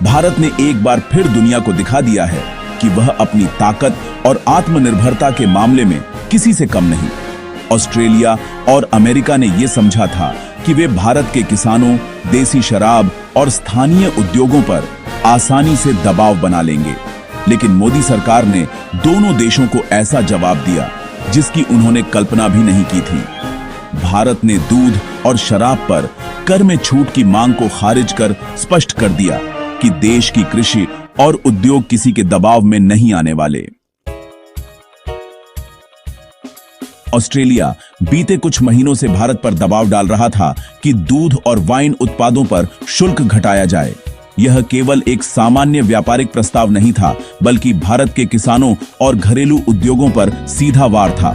भारत ने एक बार फिर दुनिया को दिखा दिया है कि वह अपनी ताकत और आत्मनिर्भरता के मामले में किसी से कम नहीं। ऑस्ट्रेलिया और अमेरिका ने यह समझा था कि वे भारत के किसानों, देसी शराब और स्थानीय उद्योगों पर आसानी से दबाव बना लेंगे, लेकिन मोदी सरकार ने दोनों देशों को ऐसा जवाब दिया जिसकी उन्होंने कल्पना भी नहीं की थी। भारत ने दूध और शराब पर कर में छूट की मांग को खारिज कर स्पष्ट कर दिया कि देश की कृषि और उद्योग किसी के दबाव में नहीं आने वाले। ऑस्ट्रेलिया बीते कुछ महीनों से भारत पर दबाव डाल रहा था कि दूध और वाइन उत्पादों पर शुल्क घटाया जाए। यह केवल एक सामान्य व्यापारिक प्रस्ताव नहीं था, बल्कि भारत के किसानों और घरेलू उद्योगों पर सीधा वार था।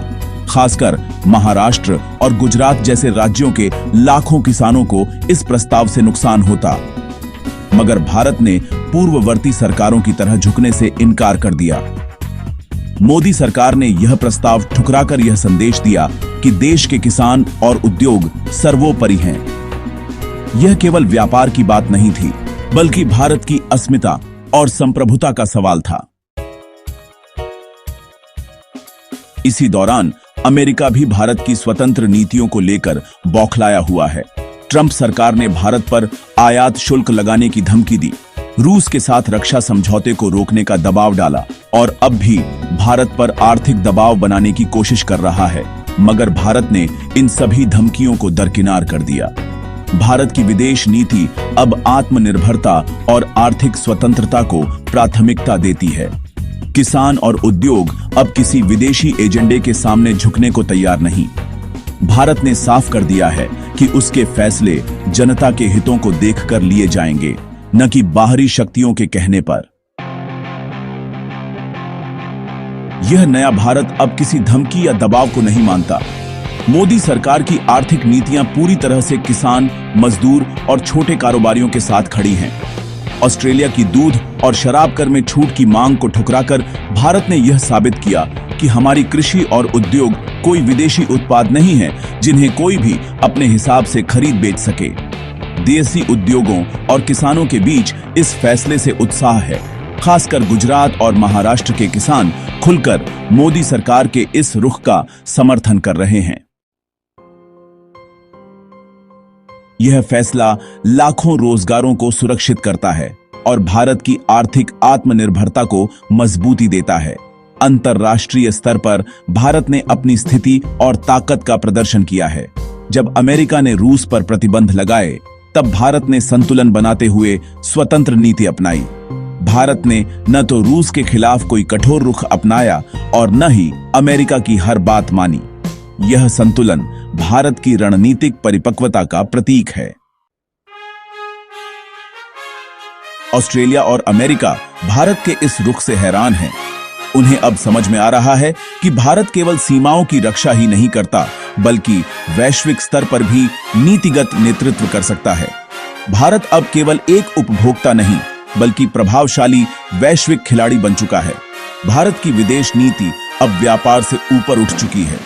खासकर महाराष्ट्र और गुजरात जैसे राज्यों के लाखों किसानों को इस प्रस्ताव से नुकसान होता। मगर भारत ने पूर्ववर्ती सरकारों की तरह झुकने से इनकार कर दिया। मोदी सरकार ने यह प्रस्ताव ठुकराकर यह संदेश दिया कि देश के किसान और उद्योग सर्वोपरि हैं। यह केवल व्यापार की बात नहीं थी, बल्कि भारत की अस्मिता और संप्रभुता का सवाल था। इसी दौरान अमेरिका भी भारत की स्वतंत्र नीतियों को लेकर बौखलाया हुआ है। ट्रंप सरकार ने भारत पर आयात शुल्क लगाने की धमकी दी, रूस के साथ रक्षा समझौते को रोकने का दबाव डाला और अब भी भारत पर आर्थिक दबाव बनाने की कोशिश कर रहा है। मगर भारत ने इन सभी धमकियों को दरकिनार कर दिया। भारत की विदेश नीति अब आत्मनिर्भरता और आर्थिक स्वतंत्रता को प्राथमिकता देती है। किसान और उद्योग अब किसी विदेशी एजेंडे के सामने झुकने को तैयार नहीं। भारत ने साफ कर दिया है कि उसके फैसले जनता के हितों को देखकर लिए जाएंगे, न कि बाहरी शक्तियों के कहने पर। यह नया भारत अब किसी धमकी या दबाव को नहीं मानता। मोदी सरकार की आर्थिक नीतियां पूरी तरह से किसान, मजदूर और छोटे कारोबारियों के साथ खड़ी हैं। ऑस्ट्रेलिया की दूध और शराब कर में छूट की मांग को ठुकराकर भारत ने यह साबित किया कि हमारी कृषि और उद्योग कोई विदेशी उत्पाद नहीं है जिन्हें कोई भी अपने हिसाब से खरीद बेच सके। देसी उद्योगों और किसानों के बीच इस फैसले से उत्साह है। खासकर गुजरात और महाराष्ट्र के किसान खुलकर मोदी सरकार के इस रुख का समर्थन कर रहे हैं। यह फैसला लाखों रोजगारों को सुरक्षित करता है और भारत की आर्थिक आत्मनिर्भरता को मजबूती देता है। अंतर्राष्ट्रीय स्तर पर भारत ने अपनी स्थिति और ताकत का प्रदर्शन किया है। जब अमेरिका ने रूस पर प्रतिबंध लगाए, तब भारत ने संतुलन बनाते हुए स्वतंत्र नीति अपनाई। भारत ने न तो रूस के खिलाफ कोई कठोर रुख अपनाया और न ही अमेरिका की हर बात मानी। यह संतुलन भारत की रणनीतिक परिपक्वता का प्रतीक है। ऑस्ट्रेलिया और अमेरिका भारत के इस रुख से हैरान हैं। उन्हें अब समझ में आ रहा है कि भारत केवल सीमाओं की रक्षा ही नहीं करता, बल्कि वैश्विक स्तर पर भी नीतिगत नेतृत्व कर सकता है। भारत अब केवल एक उपभोक्ता नहीं, बल्कि प्रभावशाली वैश्विक खिलाड़ी बन चुका है। भारत की विदेश नीति अब व्यापार से ऊपर उठ चुकी है।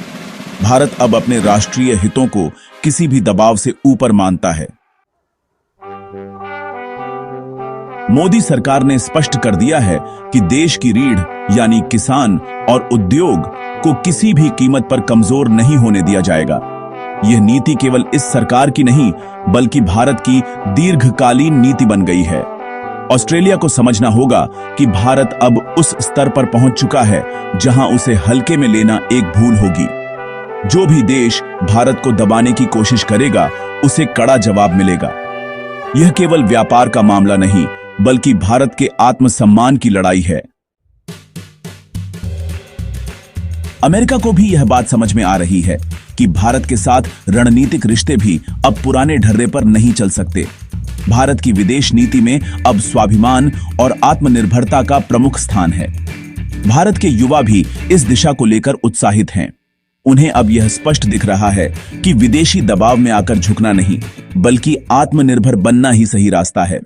भारत अब अपने राष्ट्रीय हितों को किसी भी दबाव से ऊपर मानता है। मोदी सरकार ने स्पष्ट कर दिया है कि देश की रीढ़ यानी किसान और उद्योग को किसी भी कीमत पर कमजोर नहीं होने दिया जाएगा। यह नीति केवल इस सरकार की नहीं, बल्कि भारत की दीर्घकालीन नीति बन गई है। ऑस्ट्रेलिया को समझना होगा कि भारत अब उस स्तर पर पहुंच चुका है जहां उसे हल्के में लेना एक भूल होगी। जो भी देश भारत को दबाने की कोशिश करेगा, उसे कड़ा जवाब मिलेगा। यह केवल व्यापार का मामला नहीं, बल्कि भारत के आत्मसम्मान की लड़ाई है। अमेरिका को भी यह बात समझ में आ रही है कि भारत के साथ रणनीतिक रिश्ते भी अब पुराने ढर्रे पर नहीं चल सकते। भारत की विदेश नीति में अब स्वाभिमान और आत्मनिर्भरता का प्रमुख स्थान है। भारत के युवा भी इस दिशा को लेकर उत्साहित हैं। उन्हें अब यह स्पष्ट दिख रहा है कि विदेशी दबाव में आकर झुकना नहीं, बल्कि आत्मनिर्भर बनना ही सही रास्ता है।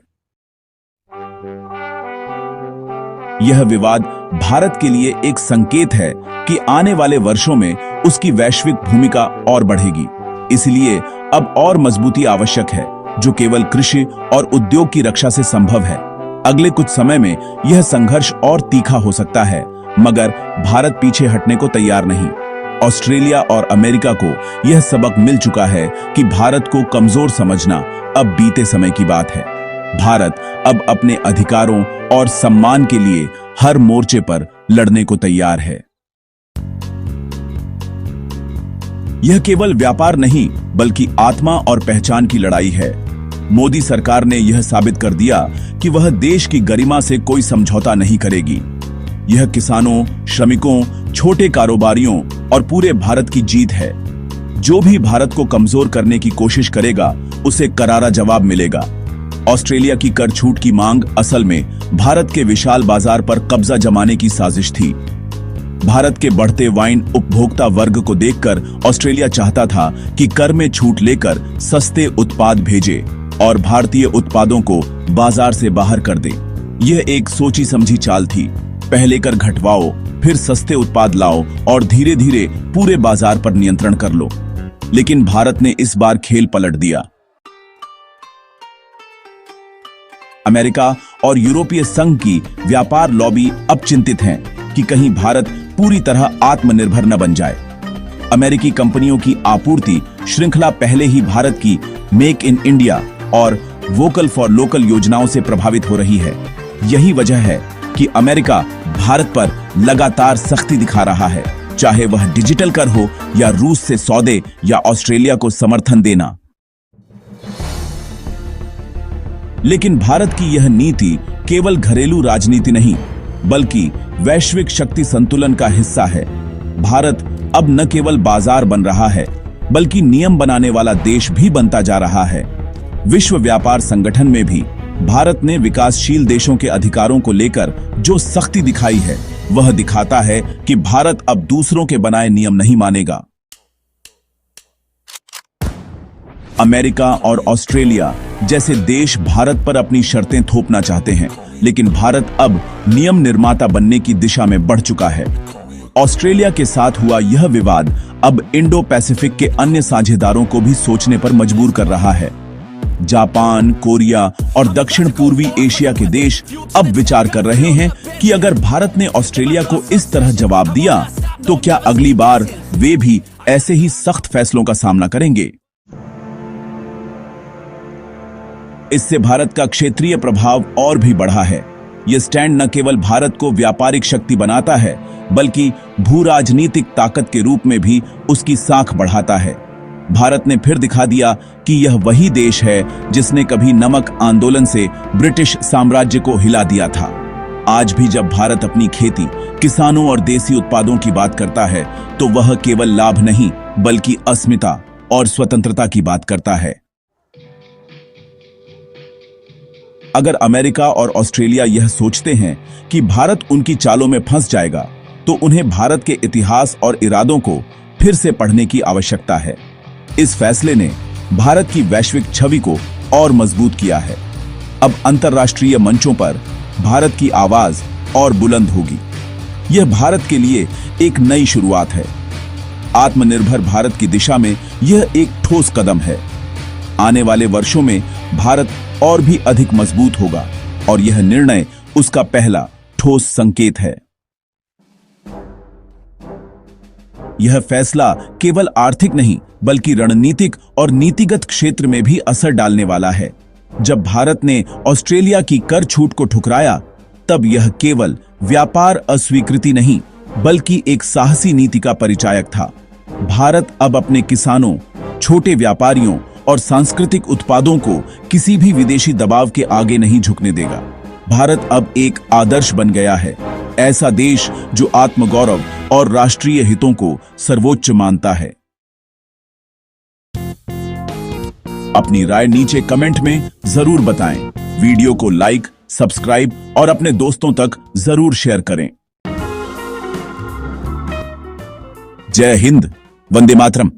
यह विवाद भारत के लिए एक संकेत है कि आने वाले वर्षों में उसकी वैश्विक भूमिका और बढ़ेगी। इसलिए अब और मजबूती आवश्यक है, जो केवल कृषि और उद्योग की रक्षा से संभव है। अगले कुछ समय में यह संघर्ष और तीखा हो सकता है, मगर भारत पीछे हटने को तैयार नहीं। ऑस्ट्रेलिया और अमेरिका को यह सबक मिल चुका है कि भारत को कमजोर समझना अब बीते समय की बात है। भारत अब अपने अधिकारों और सम्मान के लिए हर मोर्चे पर लड़ने को तैयार है। यह केवल व्यापार नहीं, बल्कि आत्मा और पहचान की लड़ाई है। मोदी सरकार ने यह साबित कर दिया कि वह देश की गरिमा से कोई समझौता नहीं करेगी। यह किसानों, श्रमिकों, छोटे कारोबारियों और पूरे भारत की जीत है। जो भी भारत को कमजोर करने की कोशिश करेगा, उसे करारा जवाब मिलेगा। ऑस्ट्रेलिया की कर छूट की मांग असल में भारत के विशाल बाजार पर कब्जा जमाने की साजिश थी। भारत के बढ़ते वाइन उपभोक्ता वर्ग को देखकर ऑस्ट्रेलिया चाहता था कि कर में छूट लेकर सस्ते उत्पाद भेजे और भारतीय उत्पादों को बाजार से बाहर कर दे। यह एक सोची समझी चाल थी। पहले कर घटवाओ, फिर सस्ते उत्पाद लाओ और धीरे धीरे पूरे बाजार पर नियंत्रण कर लो। लेकिन भारत ने इस बार खेल पलट दिया। अमेरिका और यूरोपीय संघ की व्यापार लॉबी अब चिंतित हैं कि कहीं भारत पूरी तरह आत्मनिर्भर न बन जाए। अमेरिकी कंपनियों की आपूर्ति श्रृंखला पहले ही भारत की मेक इन इंडिया और वोकल फॉर लोकल योजनाओं से प्रभावित हो रही है। यही वजह है कि अमेरिका भारत पर लगातार सख्ती दिखा रहा है, चाहे वह डिजिटल कर हो या रूस से सौदे या ऑस्ट्रेलिया को समर्थन देना। लेकिन भारत की यह नीति केवल घरेलू राजनीति नहीं, बल्कि वैश्विक शक्ति संतुलन का हिस्सा है। भारत अब न केवल बाजार बन रहा है, बल्कि नियम बनाने वाला देश भी बनता जा रहा है। विश्व व्यापार संगठन में भी भारत ने विकासशील देशों के अधिकारों को लेकर जो सख्ती दिखाई है, वह दिखाता है कि भारत अब दूसरों के बनाए नियम नहीं मानेगा। अमेरिका और ऑस्ट्रेलिया जैसे देश भारत पर अपनी शर्तें थोपना चाहते हैं, लेकिन भारत अब नियम निर्माता बनने की दिशा में बढ़ चुका है। ऑस्ट्रेलिया के साथ हुआ यह विवाद अब इंडो पैसिफिक के अन्य साझेदारों को भी सोचने पर मजबूर कर रहा है। जापान, कोरिया और दक्षिण पूर्वी एशिया के देश अब विचार कर रहे हैं कि अगर भारत ने ऑस्ट्रेलिया को इस तरह जवाब दिया, तो क्या अगली बार वे भी ऐसे ही सख्त फैसलों का सामना करेंगे। इससे भारत का क्षेत्रीय प्रभाव और भी बढ़ा है। यह स्टैंड न केवल भारत को व्यापारिक शक्ति बनाता है, बल्कि भू राजनीतिक ताकत के रूप में भी उसकी साख बढ़ाता है। भारत ने फिर दिखा दिया कि यह वही देश है जिसने कभी नमक आंदोलन से ब्रिटिश साम्राज्य को हिला दिया था। आज भी जब भारत अपनी खेती, किसानों और देसी उत्पादों की बात करता है, तो वह केवल लाभ नहीं, बल्कि अस्मिता और स्वतंत्रता की बात करता है। अगर अमेरिका और ऑस्ट्रेलिया यह सोचते हैं कि भारत उनकी चालों में फंस जाएगा, तो उन्हें भारत के इतिहास और इरादों को फिर से पढ़ने की आवश्यकता है। इस फैसले ने भारत की वैश्विक छवि को और मजबूत किया है। अब अंतर्राष्ट्रीय मंचों पर भारत की आवाज और बुलंद होगी। यह भारत के लिए एक नई शुरुआत है। आत्मनिर्भर भारत की दिशा में यह एक ठोस कदम है। आने वाले वर्षों में भारत और भी अधिक मजबूत होगा और यह निर्णय उसका पहला ठोस संकेत है। यह फैसला केवल आर्थिक नहीं, बल्कि रणनीतिक और नीतिगत क्षेत्र में भी असर डालने वाला है। जब भारत ने ऑस्ट्रेलिया की कर छूट को ठुकराया, तब यह केवल व्यापार अस्वीकृति नहीं, बल्कि एक साहसी नीति का परिचायक था। भारत अब अपने किसानों, छोटे व्यापारियों और सांस्कृतिक उत्पादों को किसी भी विदेशी दबाव के आगे नहीं झुकने देगा। भारत अब एक आदर्श बन गया है, ऐसा देश जो आत्मगौरव और राष्ट्रीय हितों को सर्वोच्च मानता है। अपनी राय नीचे कमेंट में जरूर बताएं। वीडियो को लाइक, सब्सक्राइब और अपने दोस्तों तक जरूर शेयर करें। जय हिंद, वंदे मातरम।